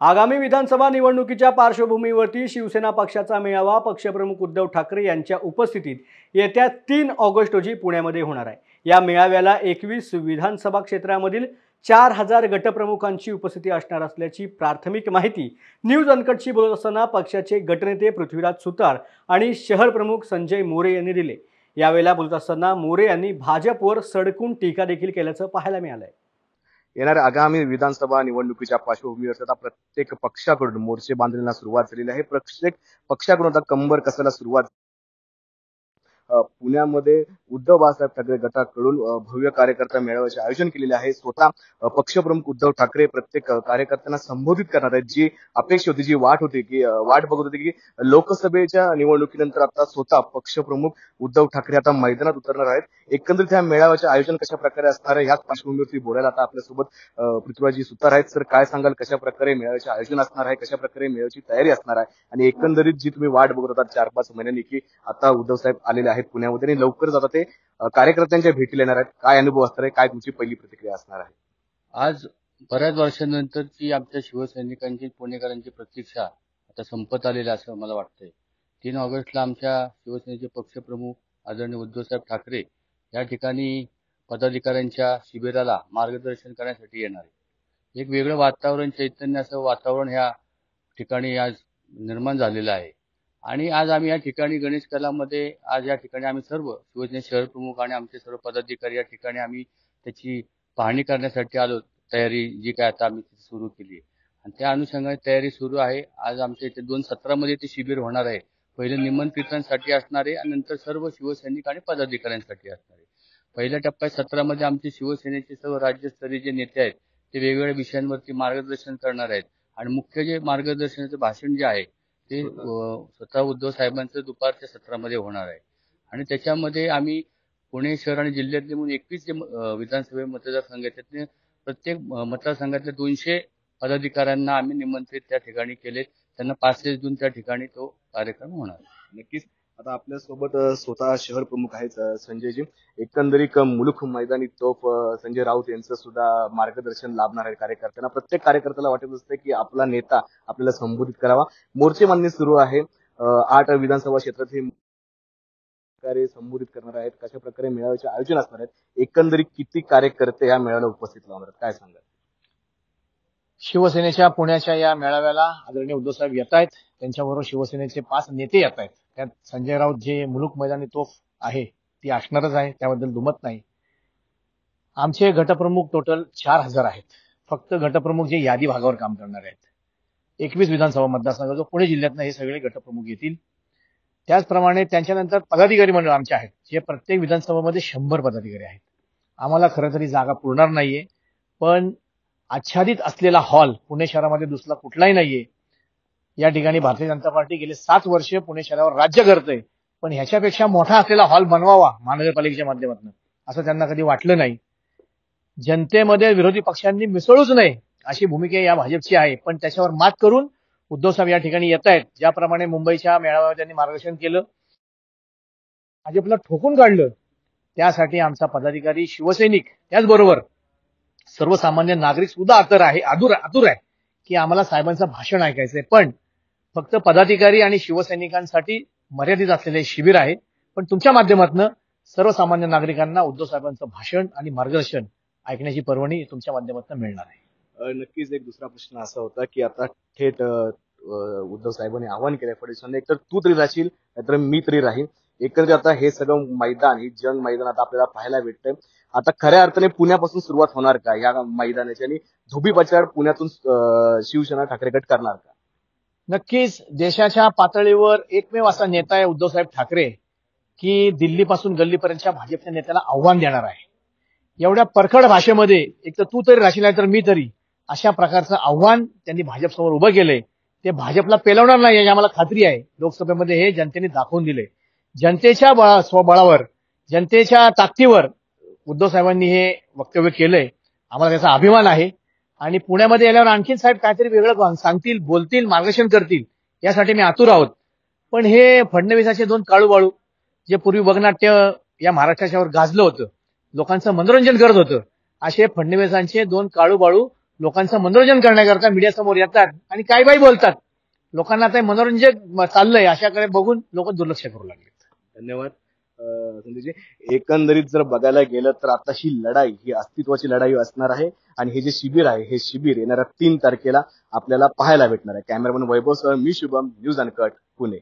आगामी विधानसभा निवडणुकीच्या पार्श्वभूमीवरती शिवसेना पक्षाचा मेळावा पक्षप्रमुख उद्धव ठाकरे यांच्या उपस्थितीत येत्या 3 ऑगस्ट रोजी पुण्यामध्ये होणार आहे। या मेळाव्याला 21 विधानसभा क्षेत्रामधील 4000 गटप्रमुखांची उपस्थिती असणार असल्याची प्राथमिक माहिती न्यूज अनकटशी बोलत असताना पक्षाचे गटनेते पृथ्वीराज सुतार आणि शहर प्रमुख संजय मोरे यांनी दिले। यावेळेला बोलत असताना मोरे यांनी भाजपवर सडकून टीका देखील केल्याचं पाहायला मिळालंय। येणाऱ्या आगामी विधानसभा निवडणुकीच्या पार्श्वभूमीवर आता प्रत्येक पक्षाकडून मोर्चे बांधण्याला सुरुवात झालेली आहे। प्रत्येक पक्षाकडून आता कंबर कसायला सुरुवात। पुण्यामध्ये उद्धव बाळासाहेब ठाकरे गटाकडून भव्य कार्यकर्ता मेळाव्याचे आयोजन केलेले आहे। स्वतः पक्षप्रमुख उद्धव ठाकरे प्रत्येक कार्यकर्त्यांना संबोधित करणार आहेत। जी अपेक्षा होती, जी वाट बघत होती की लोकसभेच्या निवडणुकीनंतर आता स्वतः पक्षप्रमुख उद्धव ठाकरे आता मैदानात उतरणार आहेत। एकंदरीत या मेळाव्याचे आयोजन कशा प्रकारे असणार आहे याच पार्श्वभूमीवरती बोलायला आता आपल्यासोबत पृथ्वीराज सुतार आहेत। सर, काय सांगाल, कशा प्रकारे मेळाव्याचे आयोजन असणार आहे, कशा प्रकारे मेळाव्याची तयारी असणार आहे आणि एकंदरीत जी तुम्ही वाट बघत होता 4-5 महिन्यांनी की आता उद्धव साहेब आलेले आहेत पुण्यामध्ये आणि लवकरच आता ते कार्यकर्त्यांच्या भेटीला येणार आहेत, काय अनुभव असणार आहे, काय तुमची पहिली प्रतिक्रिया असणार आहे? आज बऱ्याच वर्षांनंतरची आमच्या शिवसैनिकांची पुणेकरांची प्रतीक्षा आता संपत आलेली असं मला वाटतंय। 3 ऑगस्टला आमच्या शिवसेनेचे पक्षप्रमुख आदरणीय उद्धवसाहेब ठाकरे या ठिकाणी पदाधिकाऱ्यांच्या शिबिराला मार्गदर्शन करण्यासाठी येणार आहे। एक वेगळं वातावरण, चैतन्य असं वातावरण ह्या ठिकाणी आज निर्माण झालेलं आहे आणि आज आम्ही या ठिकाणी गणेश कलामध्ये आज या ठिकाणी आम्ही सर्व शिवसेने शहर प्रमुख आणि आमचे सर्व पदाधिकारी या ठिकाणी आम्ही त्याची पाहणी करण्यासाठी आलो। तयारी जी काय आता आम्ही सुरू केली आहे आणि त्या अनुषंगाने तयारी सुरू आहे। आज आमच्या इथे 2 सत्रामध्ये ते शिबिर होणार आहे। पहिले निमंत्रितांसाठी असणार आहे आणि नंतर सर्व शिवसैनिक आणि पदाधिकाऱ्यांसाठी असणार आहे। पहिल्या टप्प्यात सत्रामध्ये आमचे शिवसेनेचे सर्व राज्यस्तरीय जे नेते आहेत ते वेगवेगळ्या विषयांवरती मार्गदर्शन करणार आहेत आणि मुख्य जे मार्गदर्शनाचं भाषण जे आहे ते स्वतः उद्धव साहेबांचं दुपारच्या सत्रामध्ये होणार आहे आणि त्याच्यामध्ये आम्ही पुणे शहर आणि जिल्ह्यातले म्हणून 21 जे विधानसभा मतदारसंघ आहेत त्यातले प्रत्येक मतदारसंघातल्या 200 पदाधिकाऱ्यांना आम्ही निमंत्रित त्या ठिकाणी केले। त्यांना पासेस देऊन त्या ठिकाणी तो कार्यक्रम होणार। नक्कीच आता आपल्या सोबत स्वतः शहर प्रमुख आहेत संजयजी। एकंदरीत मुलुख मैदानी तोफ संजय राऊत यांचं सुद्धा मार्गदर्शन लाभणार आहे कार्यकर्त्यांना। प्रत्येक कार्यकर्त्याला वाटत असते की आपला नेता आपल्याला संबोधित करावा। मोर्चे बांधणी सुरू आहे। 8 विधानसभा क्षेत्रातील संबोधित करणार आहेत। कशा प्रकारे मेळाव्याचे आयोजन असणार आहेत, एकंदरीत किती कार्यकर्ते या मेळाव्याला उपस्थित राहणार आहेत, काय सांगाल? शिवसेनेच्या पुण्याच्या या मेळाव्याला आदरणीय उद्धव साहेब येत आहेत। त्यांच्याबरोबर शिवसेनेचे 5 नेते येत आहेत। त्यात संजय राऊत जे मुलुक मैदानी तोफ आहे ती असणारच आहे, त्याबद्दल दुमत नाही। आमचे गटप्रमुख टोटल 4000 आहेत। फक्त गटप्रमुख जे यादी भागावर काम करणारे आहेत 21 विधानसभा मतदारसंघ जो पुणे जिल्ह्यातनं हे सगळे गटप्रमुख येतील। त्याचप्रमाणे त्यांच्यानंतर पदाधिकारी मंडळ आमचे आहेत जे प्रत्येक विधानसभामध्ये 100 पदाधिकारी आहेत। आम्हाला खरं तरी जागा पुरणार नाहीये, पण आच्छादित असलेला हॉल पुणे शहरामध्ये दुसरा कुठलाही नाहीये। या ठिकाणी भारतीय जनता पार्टी गेले 7 वर्ष पुणे शहरावर राज्य करते, पण ह्याच्यापेक्षा मोठा असलेला हॉल बनवावा महानगरपालिकेच्या माध्यमातून असं त्यांना कधी वाटलं नाही। जनतेमध्ये विरोधी पक्षांनी मिसळूच नये अशी भूमिका या भाजपची आहे, पण त्याच्यावर मात करून उद्धव साहेब या ठिकाणी येत आहेत। ज्याप्रमाणे मुंबईच्या मेळाव्यात त्यांनी मार्गदर्शन केलं, भाजपला ठोकून काढलं, त्यासाठी आमचा पदाधिकारी शिवसैनिक त्याचबरोबर सर्वसामान्य नागरिक सुद्धा आतुर आहे की आम्हाला साहेबांचं भाषण ऐकायचंय। पण फक्त पदाधिकारी आणि शिवसैनिकांसाठी मर्यादित असलेले शिबिर आहे, पण तुमच्या माध्यमातून सर्वसामान्य नागरिकांना उद्धव साहेबांचं भाषण आणि मार्गदर्शन ऐकण्याची पर्वणी तुमच्या माध्यमातून मिळणार आहे। नक्कीच एक दुसरा प्रश्न असा होता की आता थेट उद्धव साहेबांनी आवाहन केलंय फडणवीसांना, एकतर तू तरी राहशील नाहीतर मी तरी राहीन। एकंदरीत आता हे सगळं मैदान, ही जंग मैदान आता आपल्याला पाहायला भेटतंय। आता खऱ्या अर्थाने पुण्यापासून सुरुवात होणार का या मैदानाची आणि धोबी प्रचार पुण्यातून शिवसेना ठाकरे गट करणार का? नक्कीच देशाच्या पातळीवर एकमेव असा नेता आहे उद्धव साहेब ठाकरे की दिल्लीपासून गल्लीपर्यंतच्या भाजपच्या नेत्याला आव्हान देणार आहे। एवढ्या परखड भाषेमध्ये एक तर तू तरी राहशील नाही तर मी तरी अशा प्रकारचं आव्हान त्यांनी भाजपसमोर उभं केलंय। ते भाजपला पेलवणार नाही याची आम्हाला खात्री आहे। लोकसभेमध्ये हे जनतेने दाखवून दिले। जनतेच्या स्वबळावर, जनतेच्या ताकदीवर उद्धव साहेबांनी हे वक्तव्य केलंय। आम्हाला त्याचा अभिमान आहे आणि पुण्यामध्ये आल्यावर आणखीन साहेब काहीतरी वेगळं सांगतील, बोलतील, मार्गदर्शन करतील यासाठी मी आतुर आहोत। पण हे फडणवीसाचे 2 काळूबाळू जे पूर्वी वगनाट्य या महाराष्ट्राच्यावर गाजलं होतं, लोकांचं मनोरंजन करत होतं, असे फडणवीसांचे 2 काळूबाळू लोकांचं मनोरंजन करण्याकरता मीडियासमोर येतात आणि काही बाई बोलतात. लोकांना आता मनोरंजन चाललंय अशाकडे बघून लोक दुर्लक्ष करू लागले. धन्यवाद संदीपजी. एकंदरीत जर बघायला गेलं तर आता ही लढाई ही अस्तित्वाची लढाई असणार आहे आणि हे जे शिबिर आहे हे शिबिर येणाऱ्या 3 तारखेला आपल्याला पाहायला भेटणार आहे. कॅमेरामन वैभव सह मी शुभम, न्यूज अनकट, पुणे.